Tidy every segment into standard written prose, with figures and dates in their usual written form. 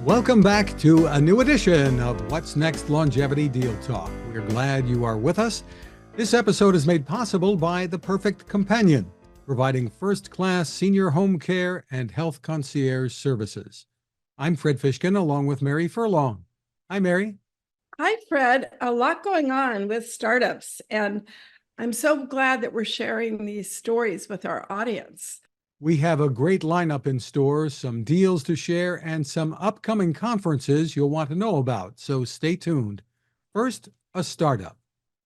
Welcome back to a new edition of What's Next Longevity Deal Talk. We're glad you are with us. This episode is made possible by The Perfect Companion, providing first-class senior home care and health concierge services. I'm Fred Fishkin, along with Mary Furlong. Hi, Mary. Hi, Fred. A lot going on with startups, and I'm so glad that we're sharing these stories with our audience. We have a great lineup in store, some deals to share, and some upcoming conferences you'll want to know about, so stay tuned. First, a startup.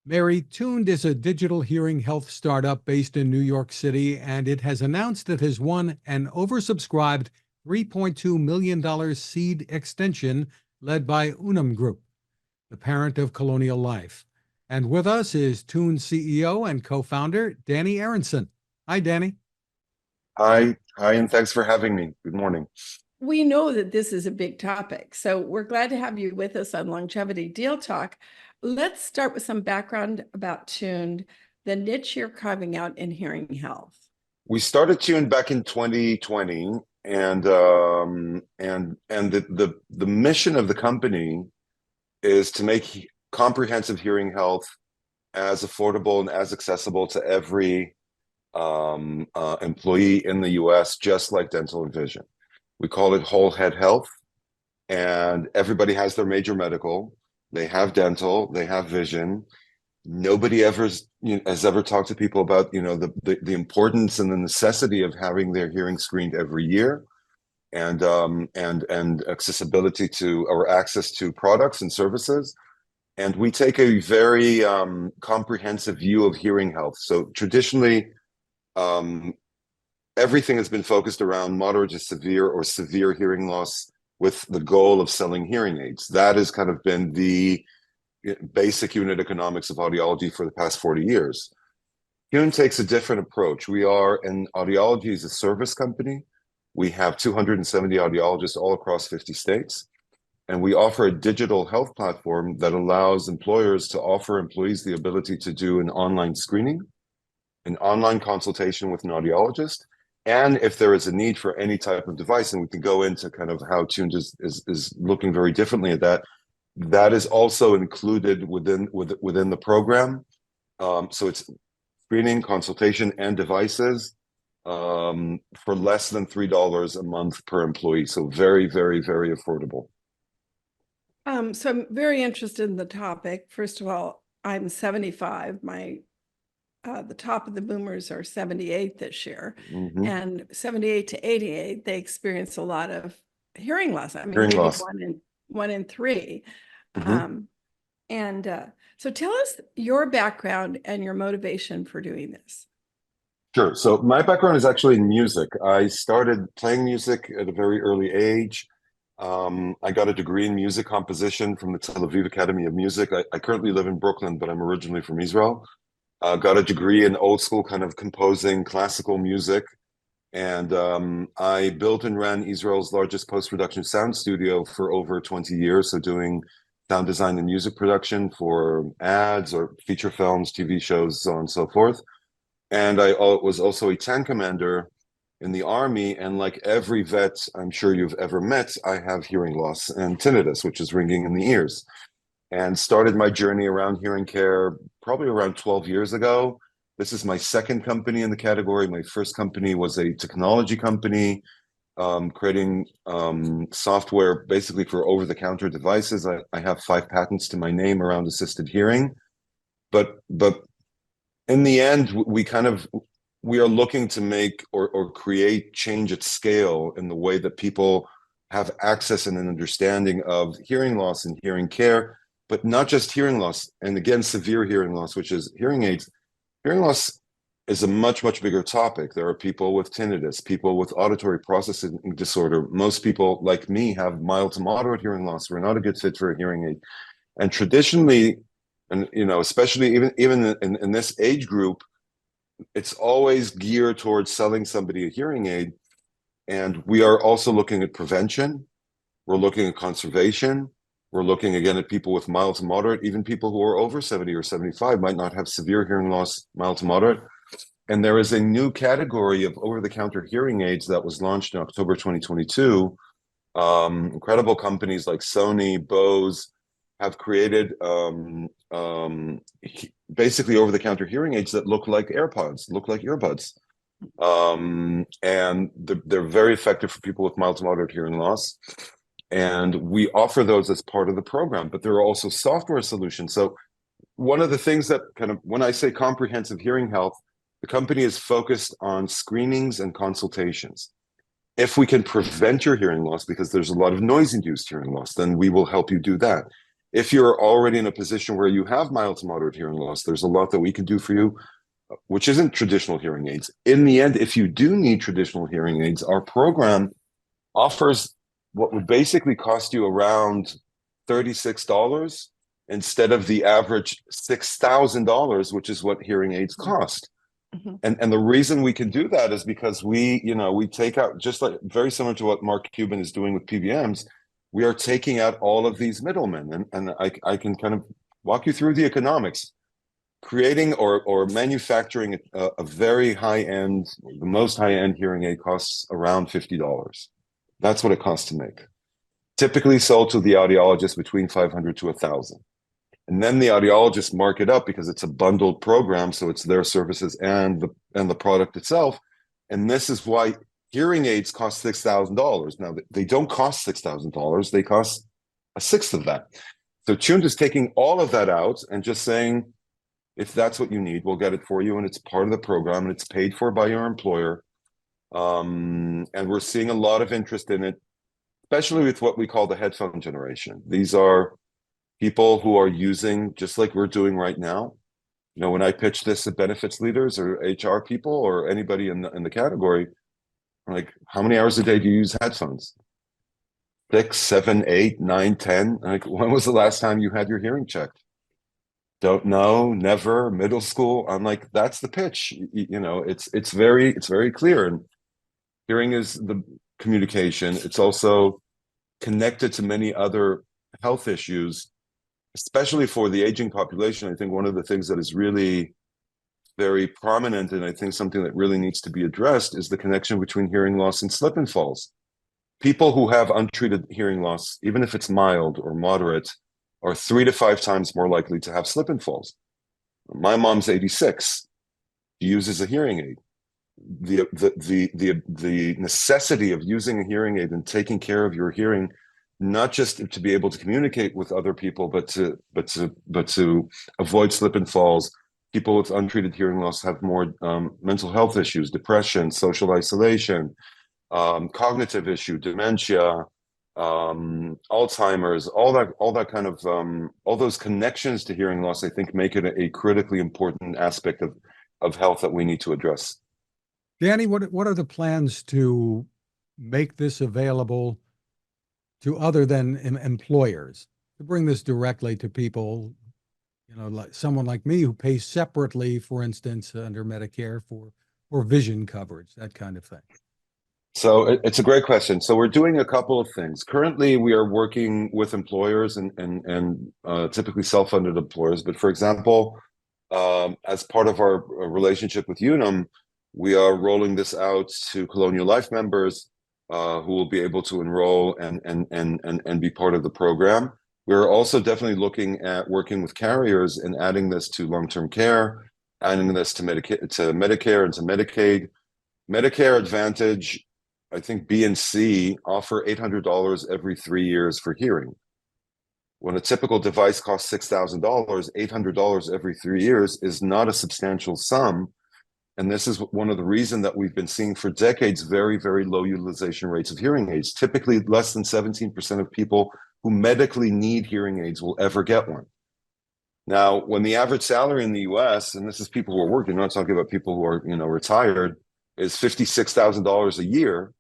Mary, Tuned is a digital hearing health startup based in New York City, and it has announced it has won an oversubscribed $3.2 million seed extension led by Unum Group, the parent of Colonial Life. And with us is Tuned CEO and co-founder Danny Aronson. Hi, Danny. Hi, and thanks for having me. Good morning. We know that this is a big topic, so we're glad to have you with us on Longevity Deal Talk. Let's start with some background about Tuned, the niche you're carving out in hearing health. We started Tuned back in 2020, and the mission of the company is to make comprehensive hearing health as affordable and as accessible to every employee in the US, just like dental and vision. We call it whole head health, and everybody has their major medical. They have dental, they have vision. Nobody has ever talked to people about the importance and the necessity of having their hearing screened every year, and accessibility to or access to products and services. And we take a very comprehensive view of hearing health. So traditionally, everything has been focused around moderate to severe or severe hearing loss with the goal of selling hearing aids. That has kind of been the basic unit economics of audiology for the past 40 years. Tuned takes a different approach. We are an audiology as a service company. We have 270 audiologists all across 50 states. And we offer a digital health platform that allows employers to offer employees the ability to do an online screening, an online consultation with an audiologist, and if there is a need for any type of device, and we can go into kind of how Tuned is looking very differently at that, that is also included within the program. So it's screening, consultation, and devices for less than $3 a month per employee. So very, very, very affordable. So I'm very interested in the topic. First of all, I'm 75. The top of the boomers are 78 this year, and 78 to 88, they experience a lot of hearing loss. I mean, maybe loss. One in three. So tell us your background and your motivation for doing this. Sure. So my background is actually in music. I started playing music at a very early age. I got a degree in music composition from the Tel Aviv Academy of Music. I currently live in Brooklyn, but I'm originally from Israel. Got a degree in old school kind of composing classical music. And I built and ran Israel's largest post-production sound studio for over 20 years. So doing sound design and music production for ads or feature films, TV shows, so on and so forth. And I was also a tank commander in the Army. And like every vet I'm sure you've ever met, I have hearing loss and tinnitus, which is ringing in the ears. And started my journey around hearing care probably around 12 years ago. This is my second company in the category. My first company was a technology company, creating software basically for over-the-counter devices. I have 5 patents to my name around assisted hearing. But in the end, we are looking to make or create change at scale in the way that people have access and an understanding of hearing loss and hearing care. But not just hearing loss, and again, severe hearing loss, which is hearing aids. Hearing loss is a much, much bigger topic. There are people with tinnitus, people with auditory processing disorder. Most people, like me, have mild to moderate hearing loss. We're not a good fit for a hearing aid. And traditionally, and especially even in this age group, it's always geared towards selling somebody a hearing aid. And we are also looking at prevention. We're looking at conservation. We're looking again at people with mild to moderate. Even people who are over 70 or 75 might not have severe hearing loss, mild to moderate. And there is a new category of over-the-counter hearing aids that was launched in October 2022 Incredible companies like Sony, Bose have created basically over-the-counter hearing aids that look like AirPods, look like earbuds. And they're very effective for people with mild to moderate hearing loss. And we offer those as part of the program, but there are also software solutions. So one of the things that kind of, when I say comprehensive hearing health, the company is focused on screenings and consultations. If we can prevent your hearing loss, because there's a lot of noise-induced hearing loss, then we will help you do that. If you're already in a position where you have mild to moderate hearing loss, there's a lot that we can do for you, which isn't traditional hearing aids. In the end, if you do need traditional hearing aids, our program offers what would basically cost you around $36 instead of the average $6,000, which is what hearing aids cost. And the reason we can do that is because we take out, just like very similar to what Mark Cuban is doing with PBMs, we are taking out all of these middlemen. And I can kind of walk you through the economics. Creating or manufacturing a very high-end, the most high-end hearing aid costs around $50. That's what it costs to make. Typically sold to the audiologist between $500 to $1,000. And then the audiologists mark it up because it's a bundled program, so it's their services and the product itself. And this is why hearing aids cost $6,000. Now, they don't cost $6,000, they cost a sixth of that. So Tuned is taking all of that out and just saying, if that's what you need, we'll get it for you, and it's part of the program, and it's paid for by your employer. And we're seeing a lot of interest in it, especially with what we call the headphone generation. These are people who are using, just like we're doing right now. You know, when I pitch this at benefits leaders or HR people or anybody in the category, I'm like, how many hours a day do you use headphones? 6, 7, 8, 9, 10. Like, when was the last time you had your hearing checked? Don't know, never, middle school. I'm like, that's the pitch. You know, it's very clear. And hearing is the communication. It's also connected to many other health issues, especially for the aging population. I think one of the things that is really very prominent, and I think something that really needs to be addressed, is the connection between hearing loss and slip and falls. People who have untreated hearing loss, even if it's mild or moderate, are 3 to 5 times more likely to have slip and falls. My mom's 86. She uses a hearing aid. The necessity of using a hearing aid and taking care of your hearing, not just to be able to communicate with other people, but to avoid slip and falls. People with untreated hearing loss have more mental health issues, depression, social isolation, cognitive issue, dementia, Alzheimer's, all that kind of all those connections to hearing loss, I think, make it a critically important aspect of health that we need to address. Danny, what are the plans to make this available to other than employers, to bring this directly to people, you know, like someone like me who pays separately, for instance, under Medicare for vision coverage, that kind of thing? So it's a great question. So we're doing a couple of things. Currently, we are working with employers and typically self-funded employers. But for example, as part of our relationship with Unum, we are rolling this out to Colonial Life members who will be able to enroll and be part of the program. We're also definitely looking at working with carriers and adding this to long-term care, adding this to Medicare and to Medicaid. Medicare Advantage, I think B and C offer $800 every 3 years for hearing. When a typical device costs $6,000, $800 every 3 years is not a substantial sum. And this is one of the reasons that we've been seeing for decades very, very low utilization rates of hearing aids. Typically, less than 17% of people who medically need hearing aids will ever get one. Now, when the average salary in the US, and this is people who are working, I'm not talking about people who are, you know, retired, is $56,000 a year,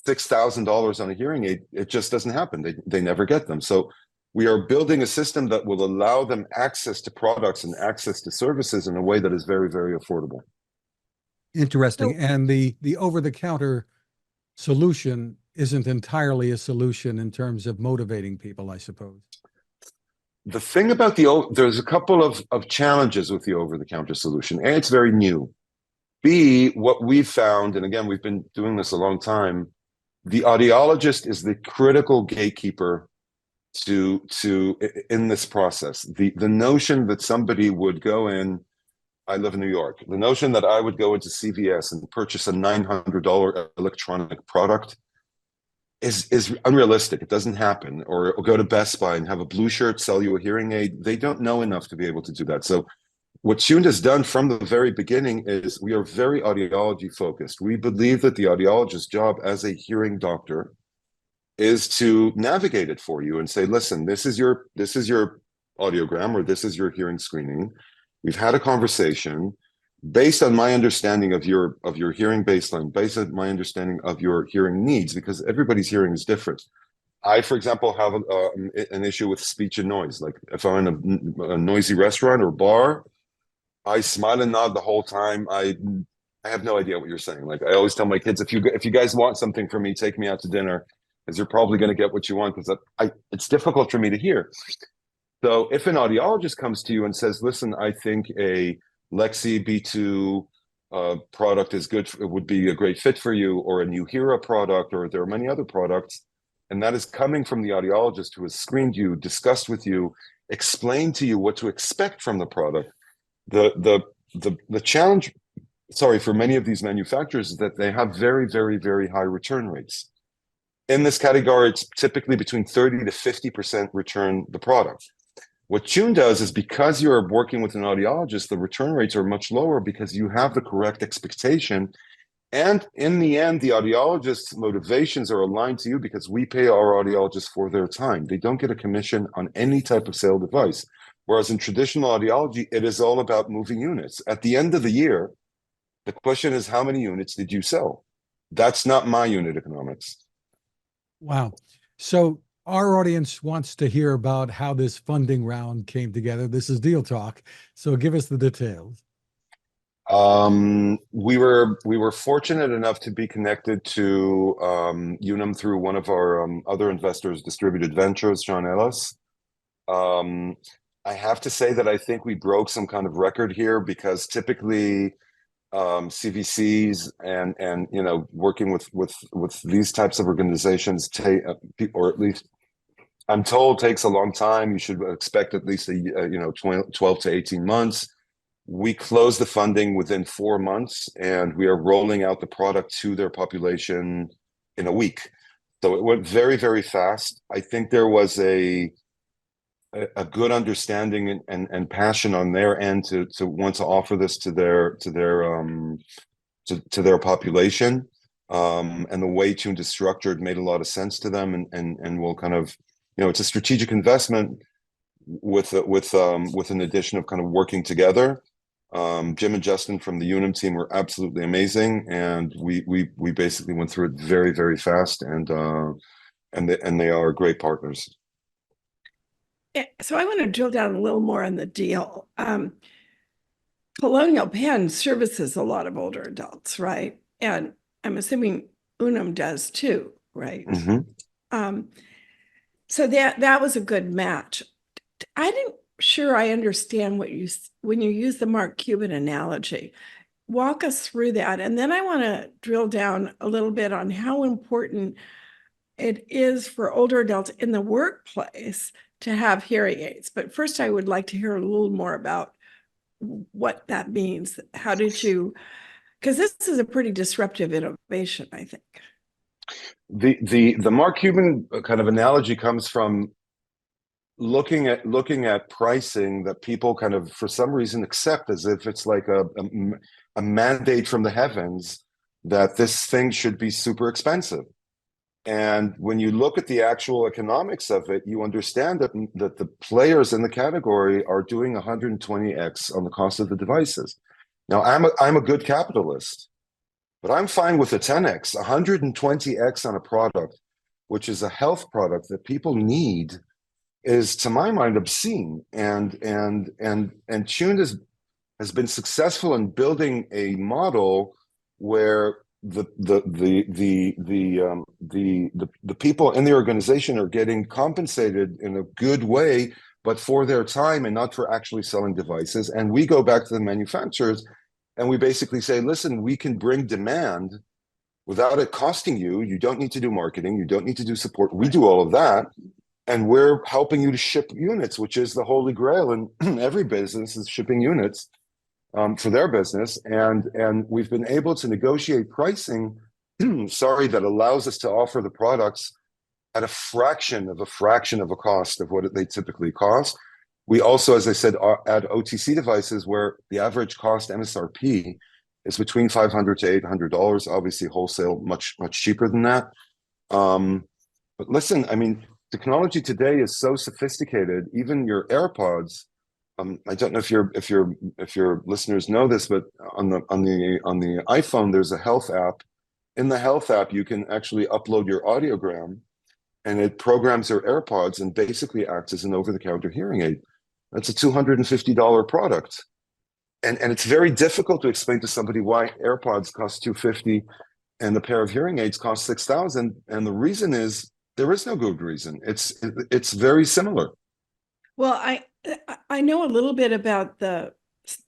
$6,000 on a hearing aid, it just doesn't happen. They never get them. So we are building a system that will allow them access to products and access to services in a way that is very, very affordable. Interesting. And the over-the-counter solution isn't entirely a solution in terms of motivating people, I suppose. The thing about there's a couple of challenges with the over-the-counter solution. A, it's very new. B, what we've found, and again, we've been doing this a long time, the audiologist is the critical gatekeeper to in this process. The notion that somebody would go in, I live in New York, the notion that I would go into CVS and purchase a $900 electronic product is unrealistic. It doesn't happen. Or go to Best Buy and have a blue shirt sell you a hearing aid. They don't know enough to be able to do that. So what Tuned has done from the very beginning is we are very audiology focused. We believe that the audiologist's job as a hearing doctor is to navigate it for you and say, listen, this is your audiogram, or this is your hearing screening. We've had a conversation based on my understanding of your hearing baseline, based on my understanding of your hearing needs, because everybody's hearing is different. I, for example, have an issue with speech and noise. Like if I'm in a noisy restaurant or bar, I smile and nod the whole time. I have no idea what you're saying. Like I always tell my kids, if you guys want something from me, take me out to dinner, because you're probably going to get what you want, because it's difficult for me to hear. So if an audiologist comes to you and says, listen, I think a Lexi B2 product is good, it would be a great fit for you, or a new Hera product, or there are many other products, and that is coming from the audiologist who has screened you, discussed with you, explained to you what to expect from the product. The challenge, sorry, for many of these manufacturers is that they have very, very, very high return rates. In this category, it's typically between 30 to 50% return the product. What Tune does is, because you're working with an audiologist, the return rates are much lower because you have the correct expectation. And in the end, the audiologist's motivations are aligned to you, because we pay our audiologists for their time. They don't get a commission on any type of sale device. Whereas in traditional audiology, it is all about moving units. At the end of the year, the question is, how many units did you sell? That's not my unit economics. Wow. So our audience wants to hear about how this funding round came together. This is Deal Talk. So give us the details. We were fortunate enough to be connected to Unum through one of our other investors, Distributed Ventures, John Ellis. I have to say that I think we broke some kind of record here, because typically CVCs and working with these types of organizations or at least I'm told takes a long time. You should expect at least 12 to 18 months. We closed the funding within 4 months, and we are rolling out the product to their population in a week. So it went very, very fast. I think there was a good understanding and passion on their end to want to offer this to their population, and the way Tuned is structured made a lot of sense to them, and will kind of, it's a strategic investment with an addition of kind of working together. Jim and Justin from the Unum team were absolutely amazing, and we basically went through it very, very fast, and they are great partners. So I want to drill down a little more on the deal. Colonial Penn services a lot of older adults, right? And I'm assuming Unum does too, right? Mm-hmm. So that was a good match. I didn't sure I understand when you use the Mark Cuban analogy. Walk us through that, and then I want to drill down a little bit on how important it is for older adults in the workplace to have hearing aids. But first, I would like to hear a little more about what that means. How did you, because this is a pretty disruptive innovation, I think. The Mark Cuban kind of analogy comes from looking at pricing that people kind of, for some reason, accept as if it's like a mandate from the heavens that this thing should be super expensive. And when you look at the actual economics of it, you understand that the players in the category are doing 120x on the cost of the devices. Now, I'm a good capitalist, but I'm fine with a 10x, 120x on a product, which is a health product that people need, is, to my mind, obscene. And Tune has been successful in building a model where the people in the organization are getting compensated in a good way, but for their time and not for actually selling devices. And we go back to the manufacturers and we basically say, listen, we can bring demand without it costing you. You don't need to do marketing. You don't need to do support. We do all of that. And we're helping you to ship units, which is the holy grail. And every business is shipping units for their business. And we've been able to negotiate pricing, that allows us to offer the products at a fraction of a cost of what they typically cost. We also, as I said, add OTC devices where the average cost MSRP is between $500 to $800. Obviously, wholesale much cheaper than that. But listen, I mean, technology today is so sophisticated. Even your AirPods. I don't know if your listeners know this, but on the iPhone, there's a health app. In the health app, you can actually upload your audiogram, and it programs your AirPods and basically acts as an over-the-counter hearing aid. That's a $250 product. And it's very difficult to explain to somebody why AirPods cost $250 and a pair of hearing aids cost $6,000. And the reason is there is no good reason. It's very similar. Well, I know a little bit about the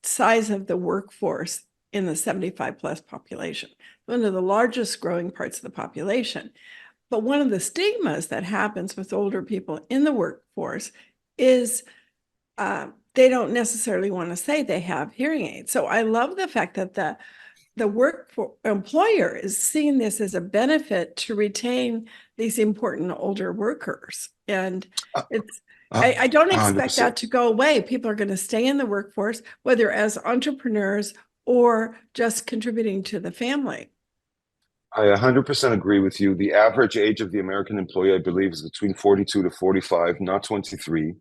size of the workforce in the 75 plus population, one of the largest growing parts of the population. But one of the stigmas that happens with older people in the workforce is they don't necessarily want to say they have hearing aids. So I love the fact that the employer is seeing this as a benefit to retain these important older workers. And I don't expect 100%. that to go away. People are going to stay in the workforce, whether as entrepreneurs or just contributing to the family. I 100% agree with you. The average age of the American employee, I believe, is between 42 to 45, not 23.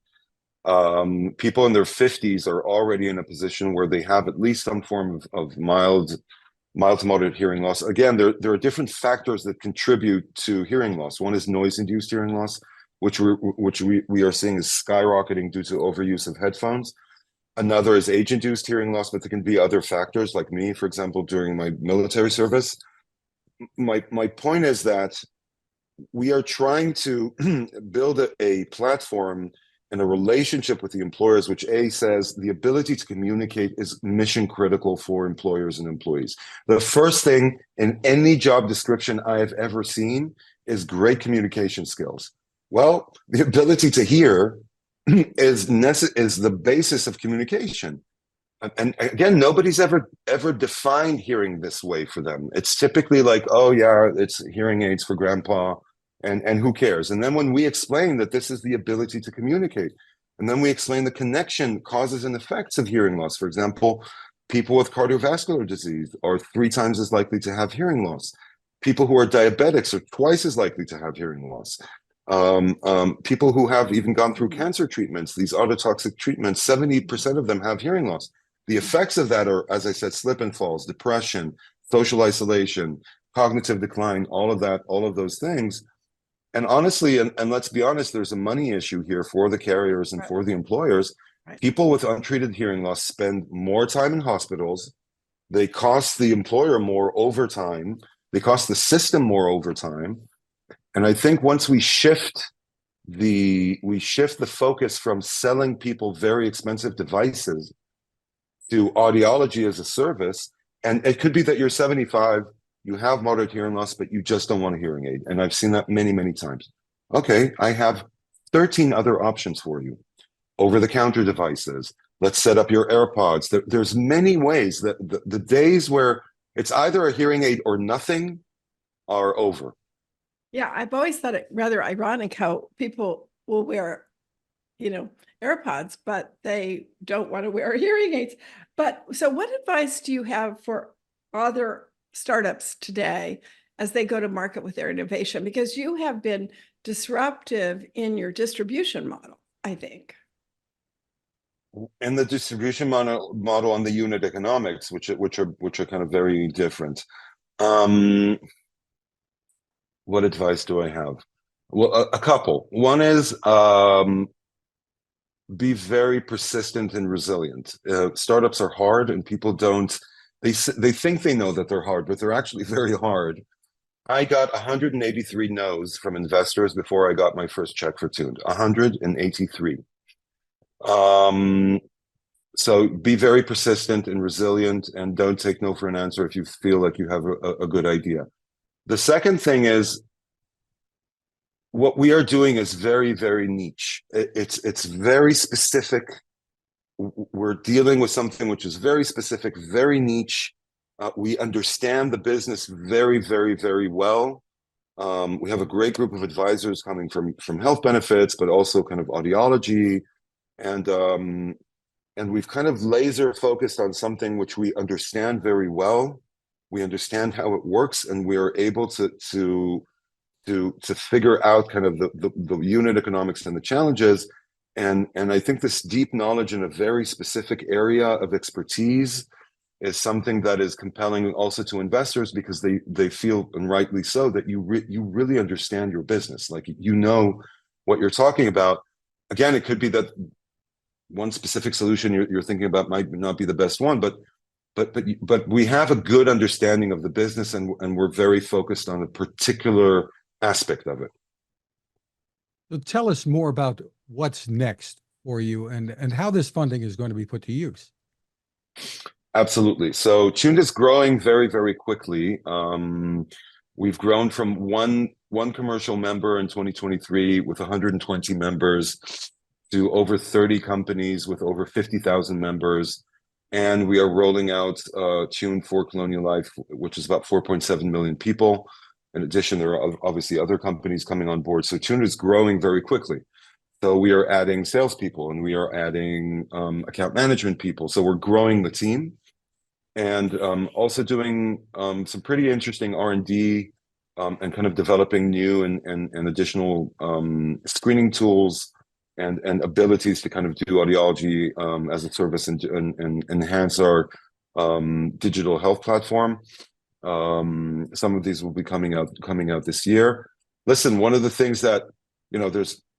People in their 50s are already in a position where they have at least some form of mild to moderate hearing loss. Again, there are different factors that contribute to hearing loss. One is noise-induced hearing loss, which we are seeing is skyrocketing due to overuse of headphones. Another is age-induced hearing loss, but there can be other factors, like me, for example, during my military service. My point is that we are trying to build a platform and a relationship with the employers, which says the ability to communicate is mission critical for employers and employees. The first thing in any job description I have ever seen is great communication skills. Well, the ability to hear is the basis of communication. And again, nobody's ever defined hearing this way for them. It's typically like, oh yeah, it's hearing aids for grandpa, and who cares? And then when we explain that this is the ability to communicate, and then we explain the connection, causes and effects of hearing loss. For example, people with cardiovascular disease are 3 times as likely to have hearing loss. People who are diabetics are twice as likely to have hearing loss. People who have even gone through cancer treatments, these autotoxic treatments, 70% of them have hearing loss. The effects of that are, as I said, slip and falls, depression, social isolation, cognitive decline, all of that, all of those things. And honestly, and let's be honest, there's a money issue here for the carriers and for the employers. Right. People with untreated hearing loss spend more time in hospitals. They cost the employer more overtime. They cost the system more overtime. And I think once we shift the focus from selling people very expensive devices to audiology as a service, and it could be that you're 75, you have moderate hearing loss, but you just don't want a hearing aid. And I've seen that many, many times. Okay, I have 13 other options for you. Over-the-counter devices. Let's set up your AirPods. There's many ways that the days where it's either a hearing aid or nothing are over. Yeah, I've always thought it rather ironic how people will wear, AirPods, but they don't want to wear hearing aids. But so what advice do you have for other startups today as they go to market with their innovation? Because you have been disruptive in your distribution model, I think. And the distribution model on the unit economics, which are kind of very different. What advice do I have? Well, a couple. One is be very persistent and resilient. Startups are hard, and people don't. They think they know that they're hard, but they're actually very hard. I got 183 no's from investors before I got my first check for Tuned. 183. So be very persistent and resilient, and don't take no for an answer if you feel like you have a good idea. The second thing is what we are doing is very, very niche. It's very specific. We're dealing with something which is very specific, very niche. We understand the business very, very, very well. We have a great group of advisors coming from health benefits, but also kind of audiology, and we've kind of laser focused on something which we understand very well. We understand how it works, and we are able to figure out kind of the unit economics and the challenges. And I think this deep knowledge in a very specific area of expertise is something that is compelling also to investors, because they feel, and rightly so, that you really understand your business, like you know what you're talking about. Again, it could be that one specific solution you're thinking about might not be the best one, but we have a good understanding of the business, and we're very focused on a particular aspect of it. So tell us more about what's next for you and how this funding is going to be put to use. Absolutely. So Tuned is growing very, very quickly. We've grown from one commercial member in 2023 with 120 members to over 30 companies with over 50,000 members. And we are rolling out Tuned for Colonial Life, which is about 4.7 million people. In addition, there are obviously other companies coming on board. So Tuned is growing very quickly. So we are adding salespeople, and we are adding account management people. So we're growing the team, and also doing some pretty interesting R&D and kind of developing new and additional screening tools and abilities to kind of do audiology as a service and enhance our digital health platform. Some of these will be coming out this year. Listen, one of the things that,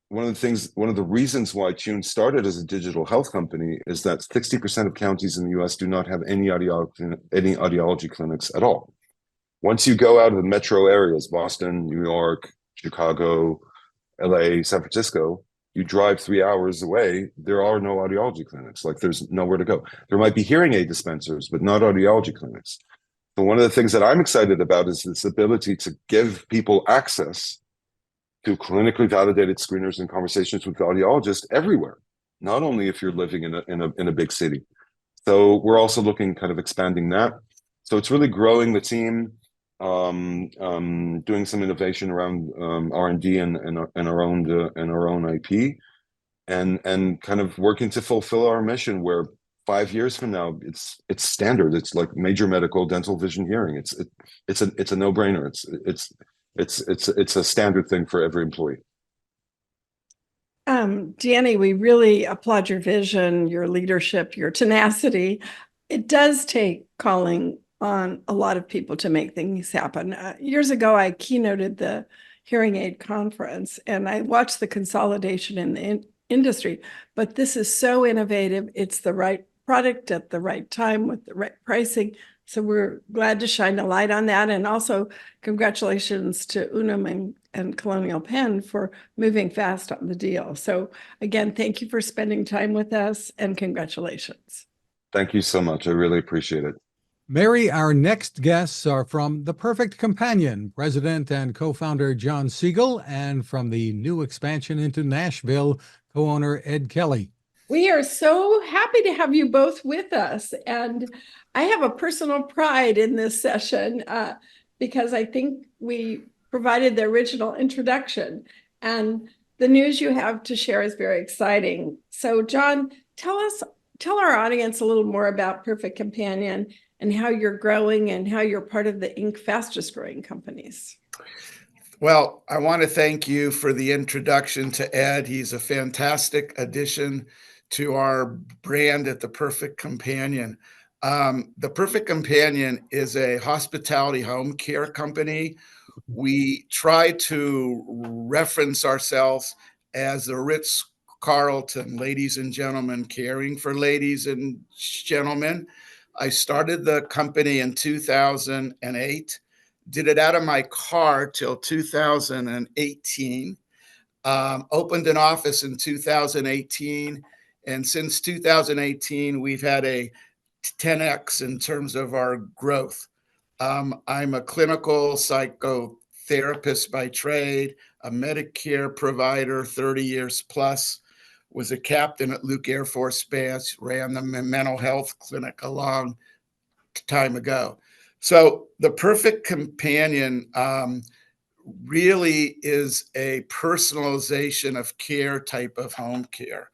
one of the reasons why Tuned started as a digital health company is that 60% of counties in the US do not have any audiology clinics at all. Once you go out of the metro areas, Boston, New York, Chicago, LA, San Francisco, you drive 3 hours away, there are no audiology clinics. Like, there's nowhere to go. There might be hearing aid dispensers, but not audiology clinics. So one of the things that I'm excited about is this ability to give people access to clinically validated screeners and conversations with audiologists everywhere, not only if you're living in a big city. So we're also looking kind of expanding that. So it's really growing the team, doing some innovation around R&D and our own IP, and kind of working to fulfill our mission, where 5 years from now it's standard. It's like major medical, dental, vision, hearing. It's a no-brainer. It's a standard thing for every employee. Danny, we really applaud your vision, your leadership, your tenacity. It does take calling on a lot of people to make things happen. Years ago, I keynoted the hearing aid conference, and I watched the consolidation in the industry, but this is so innovative. It's the right product at the right time with the right pricing. So we're glad to shine a light on that. And also congratulations to Unum and Colonial Penn for moving fast on the deal. So again, thank you for spending time with us, and congratulations. Thank you so much. I really appreciate it. Mary, our next guests are from The Perfect Companion, President and co-founder Jon Siegel, and from the new expansion into Nashville, co-owner Ed Kelley. We are so happy to have you both with us. And I have a personal pride in this session because I think we provided the original introduction, and the news you have to share is very exciting. So Jon, tell our audience a little more about Perfect Companion and how you're growing and how you're part of the Inc. fastest growing companies. Well, I want to thank you for the introduction to Ed. He's a fantastic addition to our brand at The Perfect Companion. The Perfect Companion is a hospitality home care company. We try to reference ourselves as the Ritz-Carlton, ladies and gentlemen, caring for ladies and gentlemen. I started the company in 2008, did it out of my car till 2018, opened an office in 2018. And since 2018, we've had a 10x in terms of our growth. I'm a clinical psychotherapist by trade, a Medicare provider, 30 years plus, was a captain at Luke Air Force Base, ran the mental health clinic a long time ago. So the perfect companion really is a personalization of care type of home care.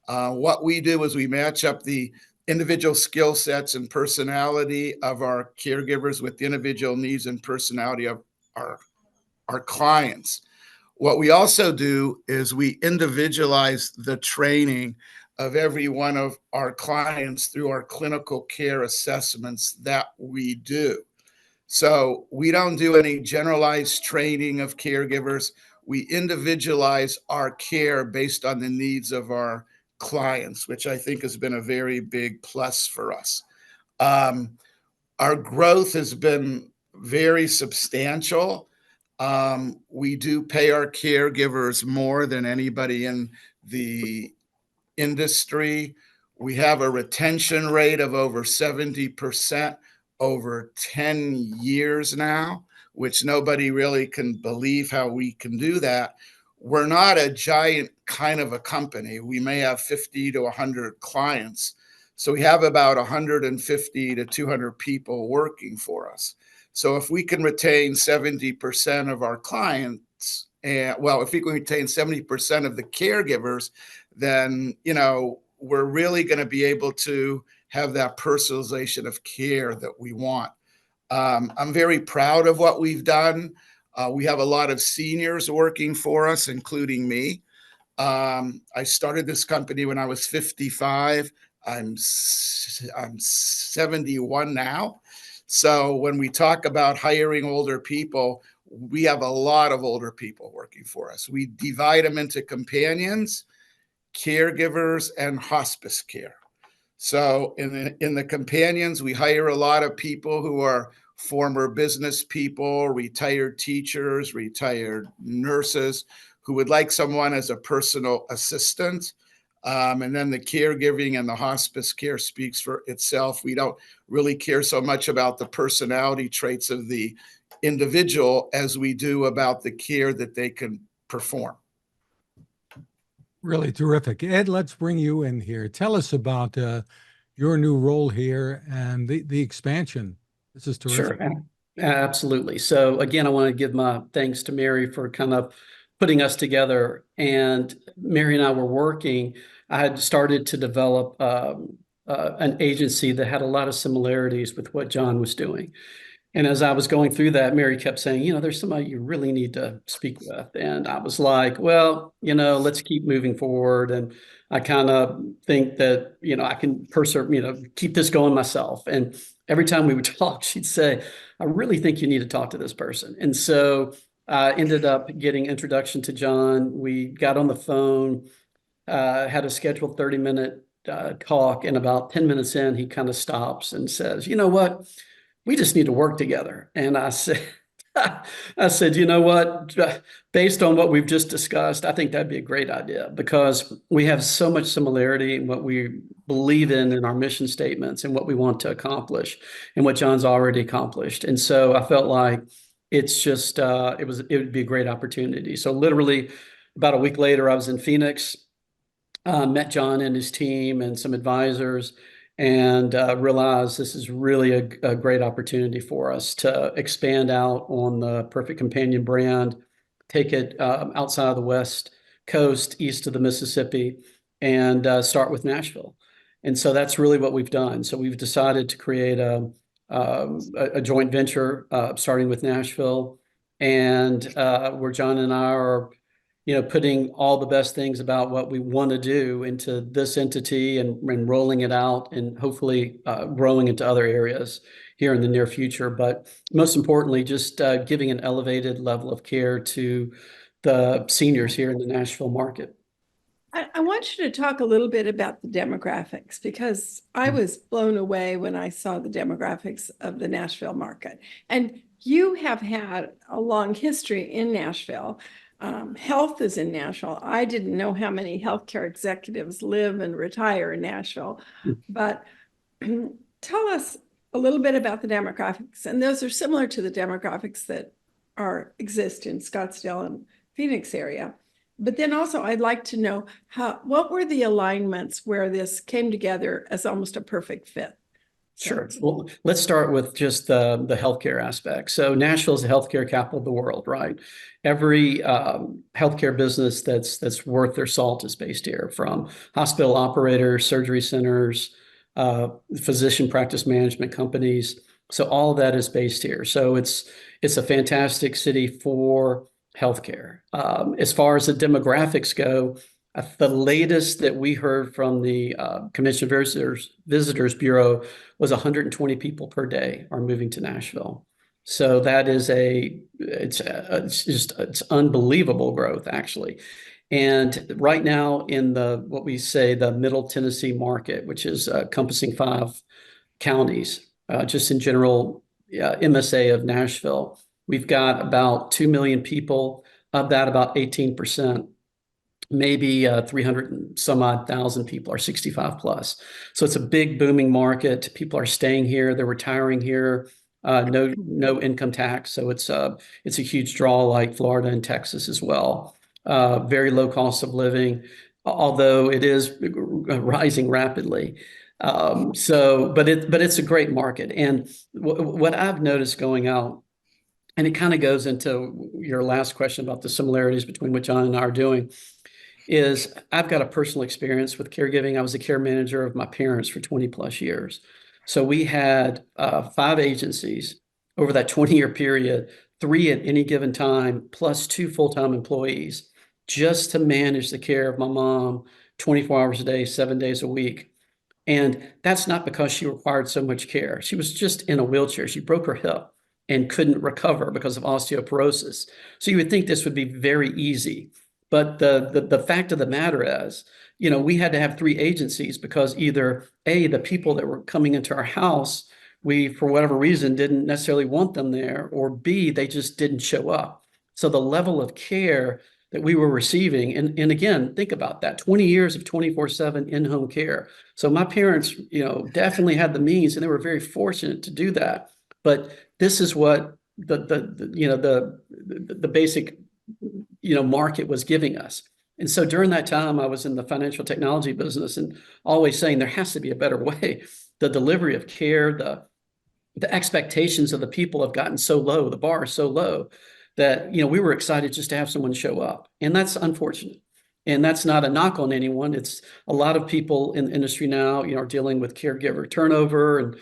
What we do is we match up the individual skill sets and personality of our caregivers with the individual needs and personality of our clients. What we also do is we individualize the training of every one of our clients through our clinical care assessments that we do. So we don't do any generalized training of caregivers. We individualize our care based on the needs of our clients, which I think has been a very big plus for us. Our growth has been very substantial. We do pay our caregivers more than anybody in the industry. We have a retention rate of over 70% over 10 years now, which nobody really can believe how we can do that. We're not a giant kind of a company. We may have 50 to 100 clients. So we have about 150 to 200 people working for us. So if we can retain 70% of our clients, and well, if we can retain 70% of the caregivers, then, you know, we're really going to be able to have that personalization of care that we want. I'm very proud of what we've done. We have a lot of seniors working for us, including me. I started this company when I was 55. I'm 71 now. So when we talk about hiring older people, we have a lot of older people working for us. We divide them into companions, caregivers, and hospice care. So in the companions, we hire a lot of people who are former business people, retired teachers, retired nurses, who would like someone as a personal assistant. And then the caregiving and the hospice care speaks for itself. We don't really care so much about the personality traits of the individual as we do about the care that they can perform. Really terrific. Ed, let's bring you in here. Tell us about your new role here and the expansion. This is terrific. Sure, absolutely. So again, I want to give my thanks to Mary for kind of putting us together. And Mary and I were working. I had started to develop an agency that had a lot of similarities with what Jon was doing. And as I was going through that, Mary kept saying, you know, there's somebody you really need to speak with. And I was like, well, you know, let's keep moving forward. And I kind of think that, you know, I can keep this going myself. And every time we would talk, she'd say, I really think you need to talk to this person. And so I ended up getting introduction to Jon. We got on the phone, had a scheduled 30-minute talk. And about 10 minutes in, he kind of stops and says, you know what? We just need to work together. And I said, you know what, based on what we've just discussed, I think that'd be a great idea because we have so much similarity in what we believe in our mission statements and what we want to accomplish and what Jon's already accomplished. And so I felt like it's just, it would be a great opportunity. So literally about a week later, I was in Phoenix, met Jon and his team and some advisors, and realized this is really a great opportunity for us to expand out on the Perfect Companion brand, take it outside of the West Coast, east of the Mississippi, and start with Nashville. And so that's really what we've done. So we've decided to create a joint venture starting with Nashville, and where Jon and I are, you know, putting all the best things about what we want to do into this entity and rolling it out and hopefully growing into other areas here in the near future. But most importantly, just giving an elevated level of care to the seniors here in the Nashville market. I want you to talk a little bit about the demographics because I was blown away when I saw the demographics of the Nashville market. And you have had a long history in Nashville. Health is in Nashville. I didn't know how many healthcare executives live and retire in Nashville, but tell us a little bit about the demographics, and those are similar to the demographics that exist in Scottsdale and Phoenix area. But then also I'd like to know what were the alignments where this came together as almost a perfect fit? Sure. Well, let's start with just the healthcare aspect. So Nashville is the healthcare capital of the world, right? Every healthcare business that's worth their salt is based here, from hospital operators, surgery centers, physician practice management companies. So all of that is based here. So it's a fantastic city for healthcare. As far as the demographics go, the latest that we heard from the Convention Visitors Bureau was 120 people per day are moving to Nashville. So that is it's unbelievable growth, actually. And right now in what we say the Middle Tennessee market, which is encompassing 5 counties, just in general, MSA of Nashville, we've got about 2 million people. Of that, about 18%. Maybe 300 and some odd thousand people are 65 plus. So it's a big booming market. People are staying here. They're retiring here. No income tax. So it's a huge draw, like Florida and Texas as well. Very low cost of living, although it is rising rapidly. But it's a great market. And what I've noticed going out, and it kind of goes into your last question about the similarities between what Jon and I are doing, is I've got a personal experience with caregiving. I was a care manager of my parents for 20 plus years. So we had 5 agencies over that 20-year period, 3 at any given time, plus 2 full-time employees, just to manage the care of my mom 24 hours a day, 7 days a week. And that's not because she required so much care. She was just in a wheelchair. She broke her hip and couldn't recover because of osteoporosis. So you would think this would be very easy. But the fact of the matter is, we had to have 3 agencies because either A, the people that were coming into our house, we, for whatever reason, didn't necessarily want them there, or B, they just didn't show up. So the level of care that we were receiving, and again, think about that, 20 years of 24/7 in-home care. So my parents, definitely had the means, and they were very fortunate to do that. But this is what the basic market was giving us. And so during that time, I was in the financial technology business and always saying there has to be a better way. The delivery of care, the expectations of the people have gotten so low, the bar is so low that, we were excited just to have someone show up. And that's unfortunate. And that's not a knock on anyone. It's a lot of people in the industry now, are dealing with caregiver turnover. And,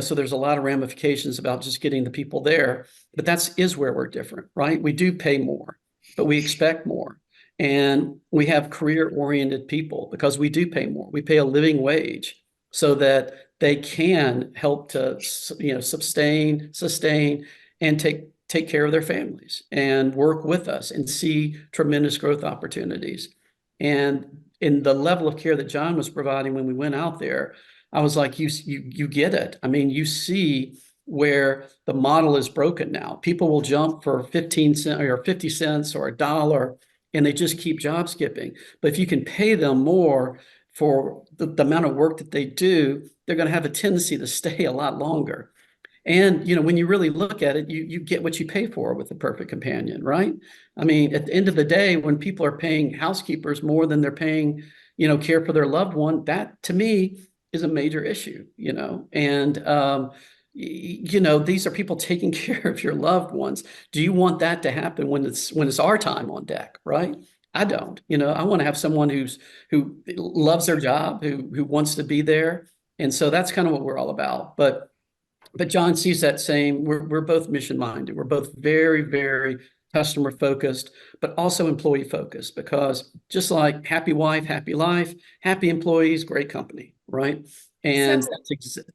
so there's a lot of ramifications about just getting the people there. But is where we're different, right? We do pay more, but we expect more. And we have career-oriented people because we do pay more. We pay a living wage so that they can help to, sustain and take care of their families and work with us and see tremendous growth opportunities. And in the level of care that Jon was providing when we went out there, I was like, you get it. I mean, you see where the model is broken now. People will jump for 15 cents or 50 cents or $1, and they just keep job skipping. But if you can pay them more for the amount of work that they do, they're going to have a tendency to stay a lot longer. And, when you really look at it, you get what you pay for with the perfect companion, right? I mean, at the end of the day, when people are paying housekeepers more than they're paying, care for their loved one, that to me is a major issue, and, these are people taking care of your loved ones. Do you want that to happen when it's our time on deck, right? I don't. I want to have someone who loves their job, who wants to be there. And so that's kind of what we're all about. But Jon sees that same, we're both mission minded. We're both very, very customer focused, but also employee focused, because just like happy wife, happy life, happy employees, great company, right? And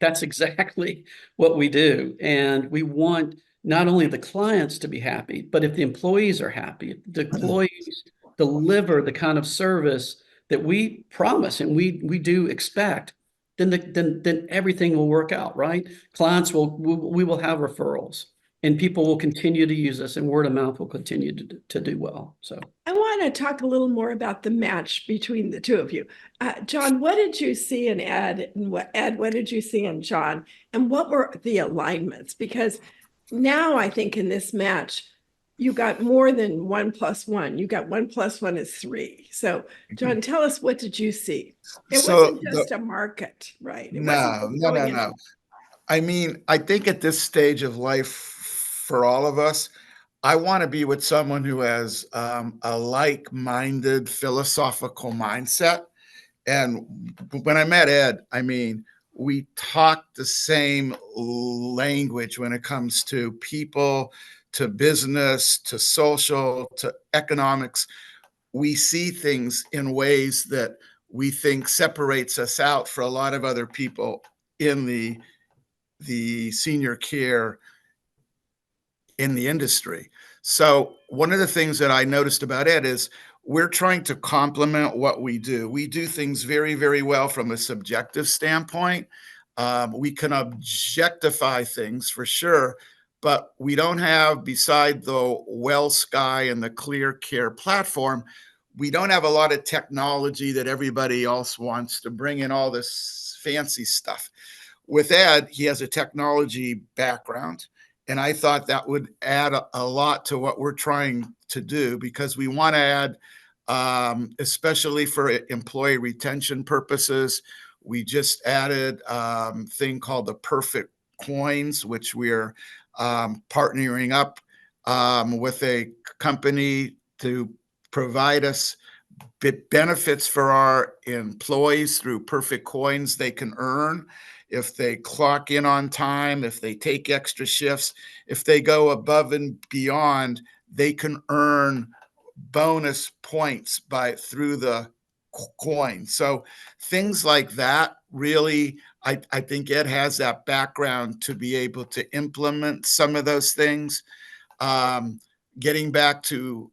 that's exactly what we do. And we want not only the clients to be happy, but if the employees are happy, if the employees deliver the kind of service that we promise and we do expect, then everything will work out, right? Clients we will have referrals. and people will continue to use us, and word of mouth will continue to do well. So I want to talk a little more about the match between the two of you. Jon, what did you see in Ed, and what did you see in Jon, and what were the alignments? Because now I think in this match, you got more than 1 + 1. You got 1 + 1 is 3. So, Jon, tell us, what did you see? It wasn't just a market, right? It wasn't just going into. I mean, I think at this stage of life for all of us, I want to be with someone who has a like-minded philosophical mindset. And when I met Ed, I mean, we talked the same language when it comes to people, to business, to social, to economics. We see things in ways that we think separates us out for a lot of other people in the senior care in the industry. So one of the things that I noticed about Ed is we're trying to complement what we do. We do things very, very well from a subjective standpoint. We can objectify things for sure, but we don't have, beside the Well Sky and the Clear Care platform, we don't have a lot of technology that everybody else wants to bring in all this fancy stuff. With Ed, he has a technology background, and I thought that would add a lot to what we're trying to do, because we want to add, especially for employee retention purposes, we just added a thing called the Perfect Coins, which we're partnering up with a company to provide us benefits for our employees through Perfect Coins they can earn if they clock in on time, if they take extra shifts, if they go above and beyond, they can earn bonus points through the coin. So things like that, really, I think Ed has that background to be able to implement some of those things. Getting back to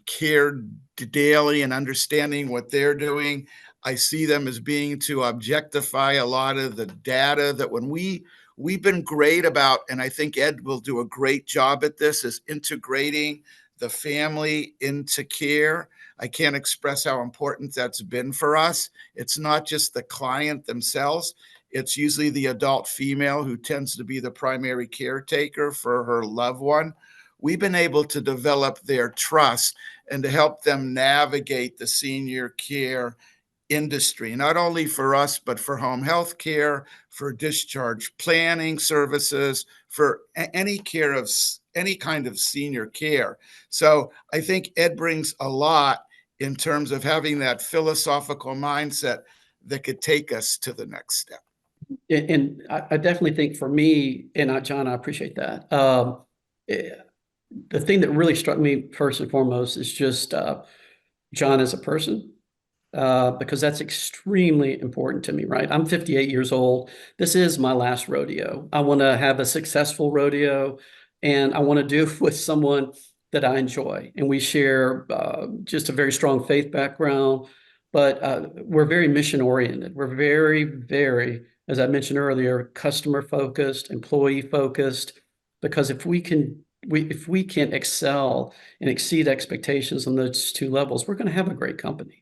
Care Daily and understanding what they're doing, I see them as being to objectify a lot of the data that when we've been great about, and I think Ed will do a great job at this, is integrating the family into care. I can't express how important that's been for us. It's not just the client themselves. It's usually the adult female who tends to be the primary caretaker for her loved one. We've been able to develop their trust and to help them navigate the senior care industry, not only for us, but for home health care, for discharge planning services, for any care of any kind of senior care. So I think Ed brings a lot in terms of having that philosophical mindset that could take us to the next step. And I definitely think for me, and Jon, I appreciate that. The thing that really struck me first and foremost is just Jon as a person. Because that's extremely important to me, right? I'm 58 years old. This is my last rodeo. I want to have a successful rodeo, and I want to do it with someone that I enjoy. And we share just a very strong faith background, but we're very mission oriented. We're very, very, as I mentioned earlier, customer focused, employee focused, because if we can excel and exceed expectations on those two levels, we're going to have a great company.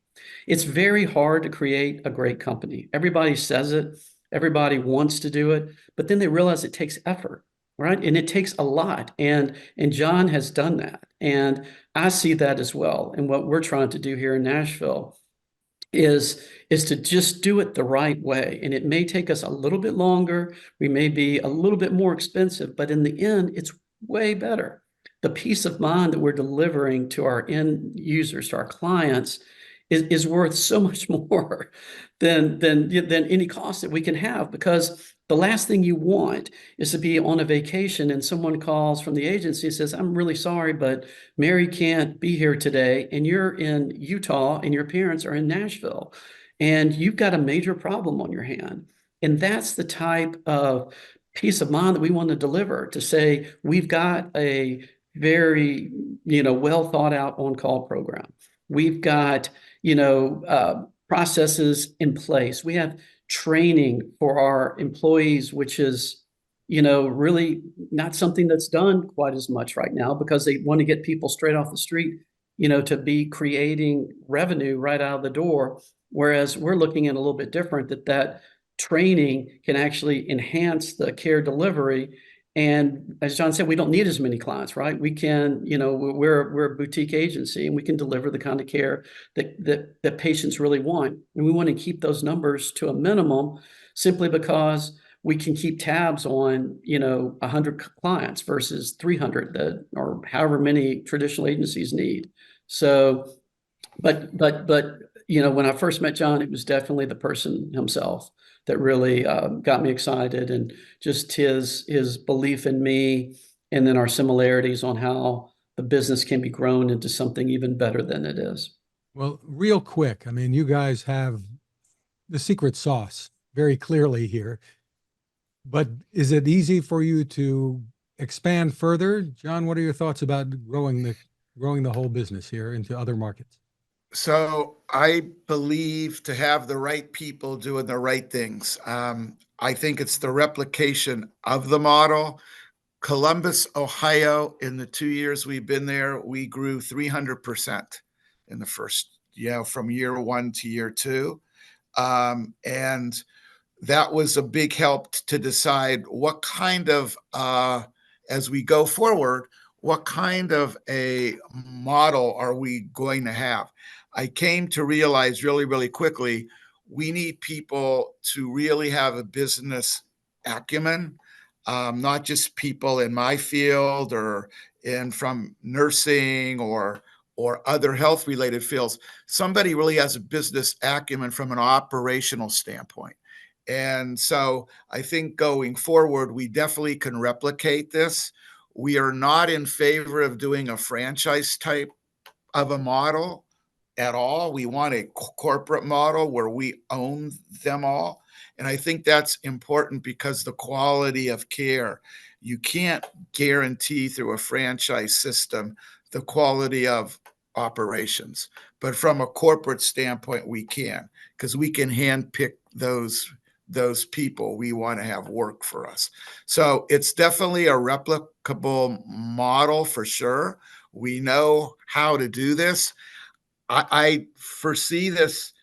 It's very hard to create a great company. Everybody says it, everybody wants to do it, but then they realize it takes effort, right? And it takes a lot. And Jon has done that. And I see that as well. And what we're trying to do here in Nashville is to just do it the right way. And it may take us a little bit longer. We may be a little bit more expensive, but in the end, it's way better. The peace of mind that we're delivering to our end users, to our clients, is worth so much more than any cost that we can have, because the last thing you want is to be on a vacation and someone calls from the agency and says, I'm really sorry, but Mary can't be here today, and you're in Utah and your parents are in Nashville, and you've got a major problem on your hand. And that's the type of peace of mind that we want to deliver, to say we've got a very well thought out on-call program. We've got processes in place. We have training for our employees, which is really not something that's done quite as much right now because they want to get people straight off the street, to be creating revenue right out of the door. Whereas we're looking at a little bit different, that training can actually enhance the care delivery. And as Jon said, we don't need as many clients, right? We can, we're a boutique agency and we can deliver the kind of care that patients really want. And we want to keep those numbers to a minimum simply because we can keep tabs on, 100 clients versus 300 or however many traditional agencies need. So, but when I first met Jon, it was definitely the person himself that really got me excited, and just his belief in me, and then our similarities on how the business can be grown into something even better than it is. Well, real quick, I mean, you guys have the secret sauce very clearly here, but is it easy for you to expand further? Jon, what are your thoughts about growing the whole business here into other markets? So I believe to have the right people doing the right things. I think it's the replication of the model. Columbus, Ohio, in the 2 years we've been there, we grew 300% in the first, from year one to year two. And that was a big help to decide what kind of, as we go forward, what kind of a model are we going to have? I came to realize really, really quickly, we need people to really have a business acumen, not just people in my field or from nursing or other health related fields. Somebody really has a business acumen from an operational standpoint. And so I think going forward, we definitely can replicate this. We are not in favor of doing a franchise type of a model at all. We want a corporate model where we own them all. And I think that's important because the quality of care, you can't guarantee through a franchise system the quality of operations. But from a corporate standpoint, we can, because we can handpick those people we want to have work for us. So it's definitely a replicable model for sure. We know how to do this. I foresee this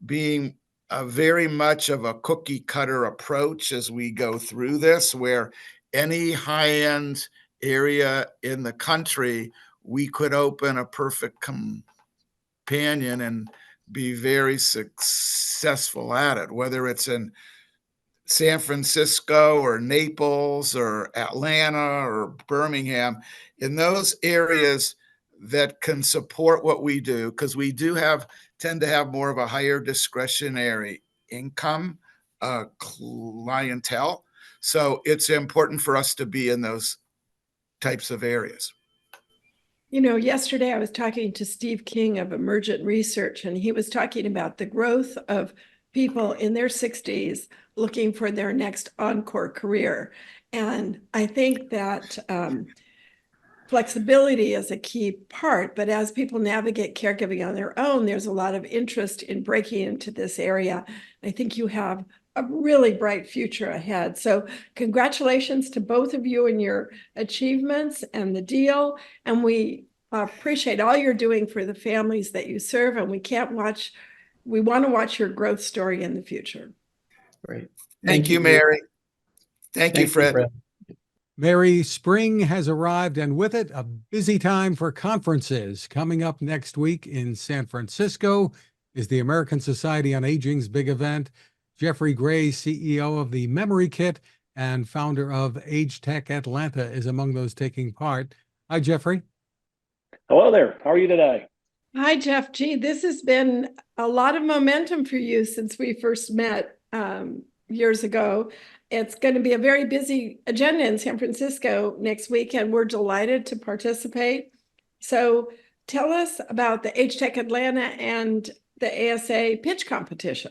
being a very much of a cookie cutter approach as we go through this, where any high-end area in the country, we could open a perfect companion and be very successful at it, whether it's in San Francisco or Naples or Atlanta or Birmingham, in those areas that can support what we do, because we do tend to have more of a higher discretionary income clientele. So it's important for us to be in those types of areas. Yesterday I was talking to Steve King of Emergent Research, and he was talking about the growth of people in their 60s looking for their next encore career. And I think that flexibility is a key part, but as people navigate caregiving on their own, there's a lot of interest in breaking into this area. I think you have a really bright future ahead. So congratulations to both of you and your achievements and the deal. And we appreciate all you're doing for the families that you serve. And we want to watch your growth story in the future. Great. Thank you, Mary. Thank you, Fred. Mary, spring has arrived, and with it, a busy time for conferences. Coming up next week in San Francisco is the American Society on Aging's big event. Jeffrey Gray, CEO of the Memory Kit and founder of AgeTech Atlanta, is among those taking part. Hi, Jeffrey. Hello there. How are you today? Hi, Jeff. Gee, this has been a lot of momentum for you since we first met years ago. It's going to be a very busy agenda in San Francisco next week, and we're delighted to participate. So tell us about the AgeTech Atlanta and the ASA pitch competition.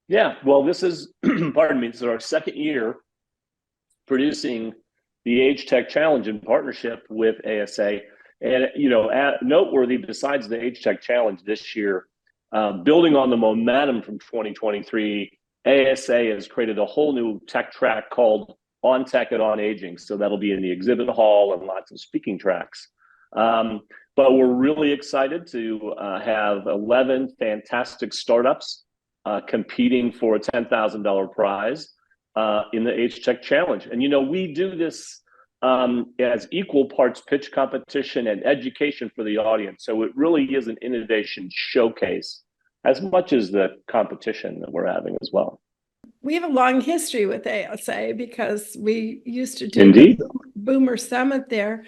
Yeah, well, this is, pardon me, this is our second year producing the AgeTech Challenge in partnership with ASA. And, noteworthy, besides the AgeTech Challenge this year, building on the momentum from 2023, ASA has created a whole new tech track called on tech and on aging. So that'll be in the exhibit hall and lots of speaking tracks. But we're really excited to have 11 fantastic startups competing for a $10,000 prize in the AgeTech Challenge. And, you know, we do this as equal parts pitch competition and education for the audience. So it really is an innovation showcase as much as the competition that we're having as well. We have a long history with ASA because we used to do Indeed. the Boomer Summit there,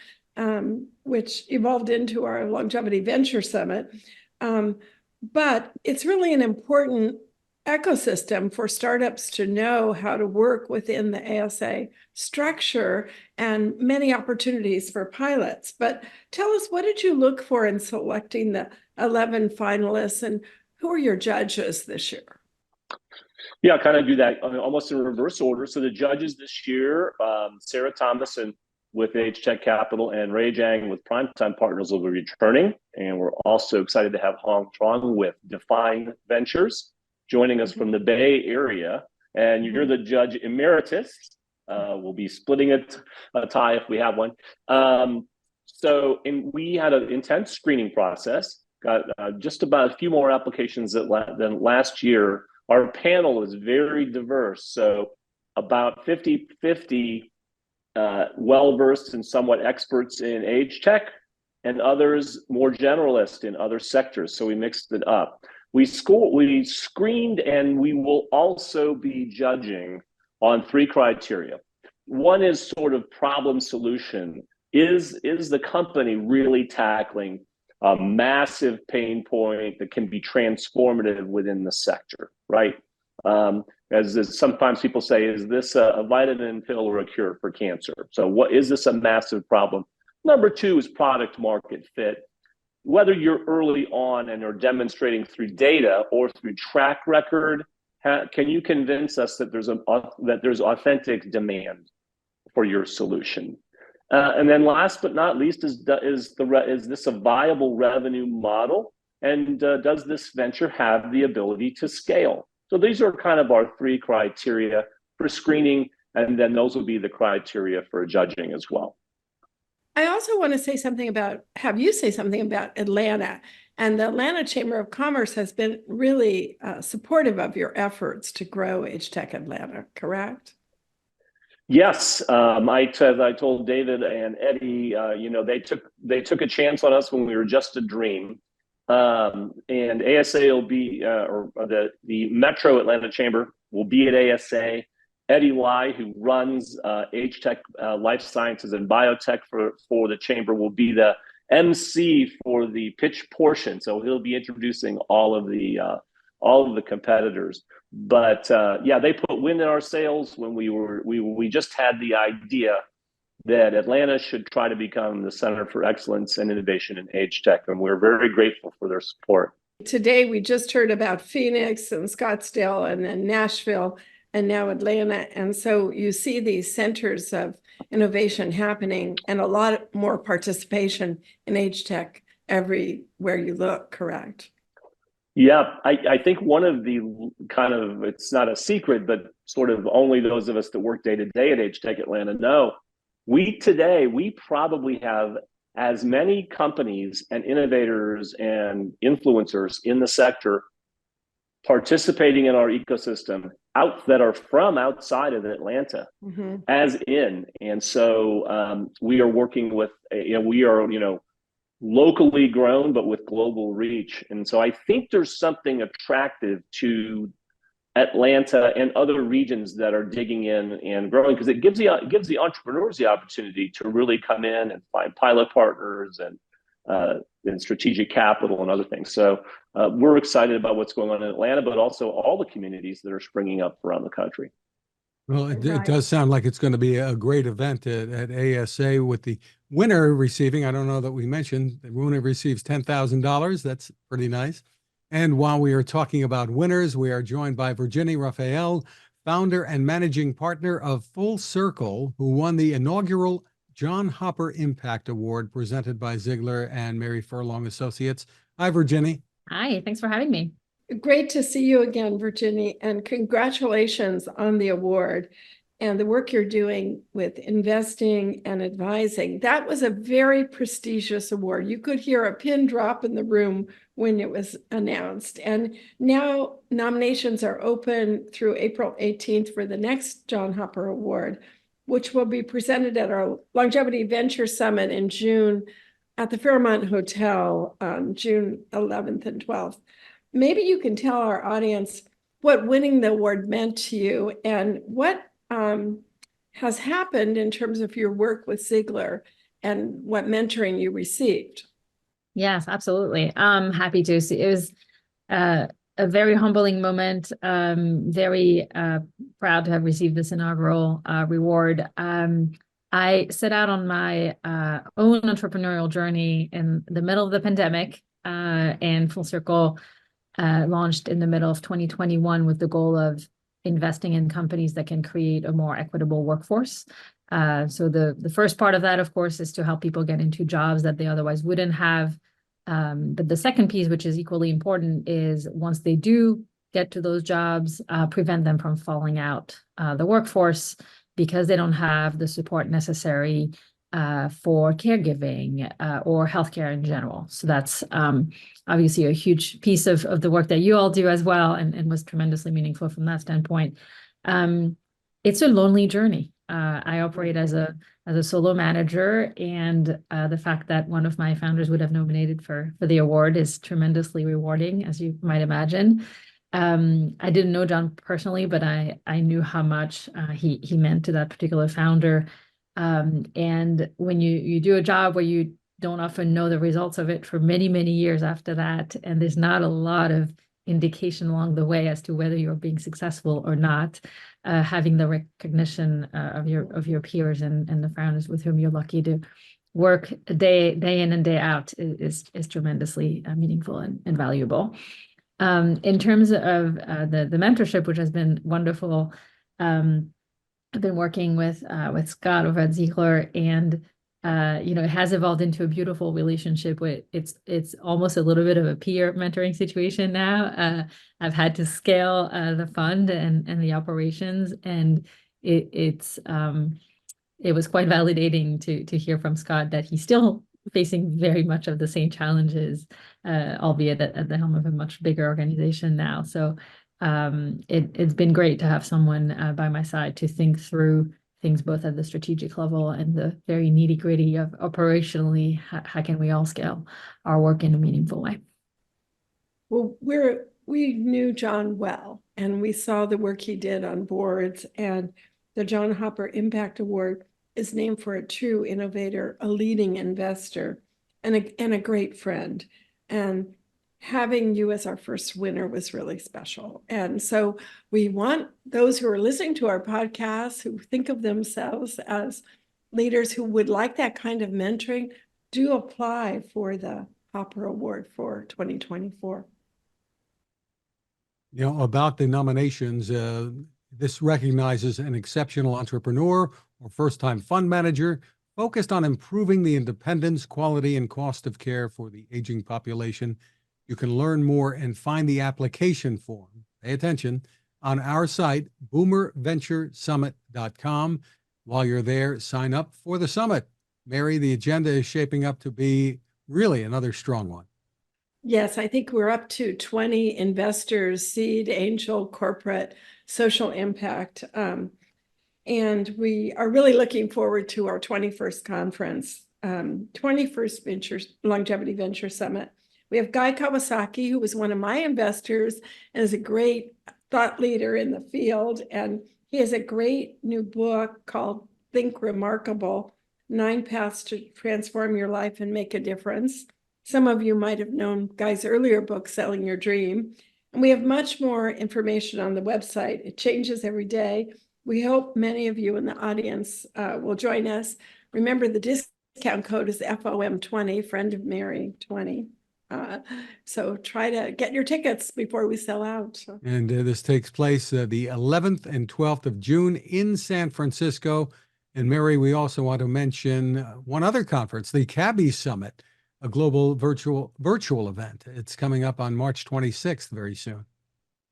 which evolved into our Longevity Venture Summit. But it's really an important ecosystem for startups to know how to work within the ASA structure and many opportunities for pilots. But tell us, what did you look for in selecting the 11 finalists, and who are your judges this year? Yeah, kind of do that almost in reverse order. So the judges this year, Sarah Thomason with AgeTech Capital and Ray Zhang with Primetime Partners will be returning. And we're also excited to have Hong Trong with Define Ventures joining us from the Bay Area. And you're the judge emeritus. We'll be splitting a tie if we have one. We had an intense screening process, got just about a few more applications than last year. Our panel is very diverse, so about 50-50 well-versed and somewhat experts in age tech, and others more generalist in other sectors, so we mixed it up. We screened, and we will also be judging on 3 criteria. One is sort of problem solution. Is the company really tackling a massive pain point that can be transformative within the sector, right? As sometimes people say, is this a vitamin pill or a cure for cancer? So what is this a massive problem? Number 2 is product market fit. Whether you're early on and are demonstrating through data or through track record, can you convince us that there's authentic demand for your solution? And then last but not least is this a viable revenue model? And does this venture have the ability to scale? So these are kind of our 3 criteria for screening, and then those will be the criteria for judging as well. I also want to have you say something about Atlanta. And the Atlanta Chamber of Commerce has been really supportive of your efforts to grow AgeTech Atlanta, correct? Yes, as I told David and Eddie, they took a chance on us when we were just a dream. And ASA will be, or the Metro Atlanta Chamber will be at ASA. Eddie Lai, who runs AgeTech Life Sciences and Biotech for the Chamber, will be the MC for the pitch portion. So he'll be introducing all of the competitors. But they put wind in our sails when we just had the idea that Atlanta should try to become the Center for Excellence and Innovation in Age Tech, and we're very grateful for their support. Today, we just heard about Phoenix and Scottsdale and then Nashville and now Atlanta. And so you see these centers of innovation happening and a lot more participation in Age Tech everywhere you look, correct? Yeah, I think one of the it's not a secret, but sort of only those of us that work day to day at AgeTech Atlanta know, we probably have as many companies and innovators and influencers in the sector participating in our ecosystem that are from outside of Atlanta as in. And so we are working with, we are, locally grown, but with global reach. And so I think there's something attractive to Atlanta and other regions that are digging in and growing, because it gives the entrepreneurs the opportunity to really come in and find pilot partners and strategic capital and other things. So we're excited about what's going on in Atlanta, but also all the communities that are springing up around the country. Well, it does sound like it's going to be a great event at ASA, with the winner receiving, I don't know that we mentioned, the winner receives $10,000. That's pretty nice. And while we are talking about winners, we are joined by Virginie Raphael, founder and managing partner of Full Circle, who won the inaugural John Hopper Impact Award presented by Ziegler and Mary Furlong Associates. Hi, Virginie. Hi, thanks for having me. Great to see you again, Virginie, and congratulations on the award. and the work you're doing with investing and advising. That was a very prestigious award. You could hear a pin drop in the room when it was announced. And now nominations are open through April 18th for the next Jon Hopper Award, which will be presented at our Longevity Venture Summit in June at the Fairmont Hotel on June 11th and 12th. Maybe you can tell our audience what winning the award meant to you and what has happened in terms of your work with Ziegler and what mentoring you received. Yes, absolutely. Happy to. So it was a very humbling moment. Very proud to have received this inaugural reward. I set out on my own entrepreneurial journey in the middle of the pandemic, and Full Circle launched in the middle of 2021 with the goal of investing in companies that can create a more equitable workforce. So the first part of that, of course, is to help people get into jobs that they otherwise wouldn't have. But the second piece, which is equally important, is once they do get to those jobs, prevent them from falling out the workforce because they don't have the support necessary for caregiving or healthcare in general. So that's obviously a huge piece of the work that you all do as well, and was tremendously meaningful from that standpoint. It's a lonely journey. I operate as a solo manager, and the fact that one of my founders would have nominated for the award is tremendously rewarding, as you might imagine. I didn't know Jon personally, but I knew how much he meant to that particular founder. And when you do a job where you don't often know the results of it for many, many years after that, and there's not a lot of indication along the way as to whether you're being successful or not, having the recognition of your peers and the founders with whom you're lucky to work day in and day out is tremendously meaningful and valuable. In terms of the mentorship, which has been wonderful, I've been working with Scott over at Ziegler, and it has evolved into a beautiful relationship. It's almost a little bit of a peer mentoring situation now. I've had to scale the fund and the operations, and it was quite validating to hear from Scott that he's still facing very much of the same challenges, albeit at the helm of a much bigger organization now. So it's been great to have someone by my side to think through things both at the strategic level and the very nitty-gritty of operationally, how can we all scale our work in a meaningful way. Well, we knew Jon well, and we saw the work he did on boards, and the Jon Hopper Impact Award is named for a true innovator, a leading investor, and a great friend. And having you as our first winner was really special. And so we want those who are listening to our podcast, who think of themselves as leaders who would like that kind of mentoring, do apply for the Hopper Award for 2024. About the nominations, this recognizes an exceptional entrepreneur or first-time fund manager focused on improving the independence, quality, and cost of care for the aging population. You can learn more and find the application form, pay attention, on our site, boomerventuresummit.com. While you're there, sign up for the summit. Mary, the agenda is shaping up to be really another strong one. Yes, I think we're up to 20 investors, seed, angel, corporate, social impact. And we are really looking forward to our 21st conference, 21st Longevity Venture Summit. We have Guy Kawasaki, who was one of my investors and is a great thought leader in the field. And he has a great new book called Think Remarkable, 9 Paths to Transform Your Life and Make a Difference. Some of you might have known Guy's earlier book, Selling Your Dream. And we have much more information on the website. It changes every day. We hope many of you in the audience will join us. Remember, the discount code is FOM20, Friend of Mary 20. So try to get your tickets before we sell out. And this takes place the 11th and 12th of June in San Francisco. And Mary, we also want to mention one other conference, the CABHI Summit, a global virtual event. It's coming up on March 26th, very soon.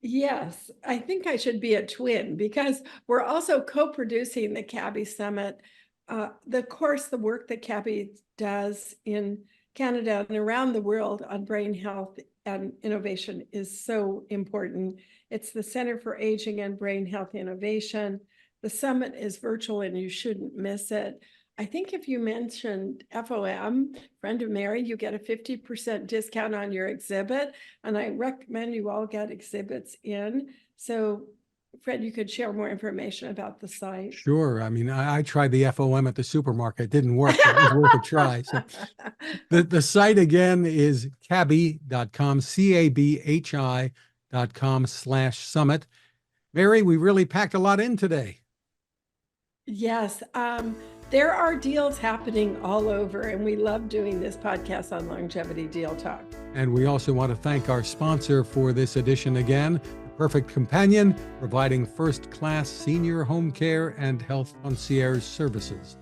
Yes, I think I should be a twin because we're also co-producing the CABHI Summit. The work that CABHI does in Canada and around the world on brain health and innovation is so important. It's the Center for Aging and Brain Health Innovation. The summit is virtual and you shouldn't miss it. I think if you mentioned FOM, Friend of Mary, you get a 50% discount on your exhibit. And I recommend you all get exhibits in. So Fred, you could share more information about the site. Sure. I mean, I tried the FOM at the supermarket. It didn't work, but it was worth a try. So the site again is cabhi.com, cabhi.com/summit. Mary, we really packed a lot in today. Yes. There are deals happening all over, and we love doing this podcast on Longevity Deal Talk. And we also want to thank our sponsor for this edition again, The Perfect Companion, providing first-class senior home care and health concierge services.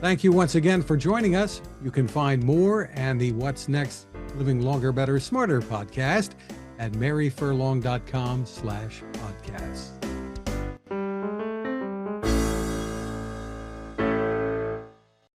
Thank you once again for joining us. You can find more and the What's Next Living Longer, Better, Smarter podcast at maryfurlong.com/podcasts.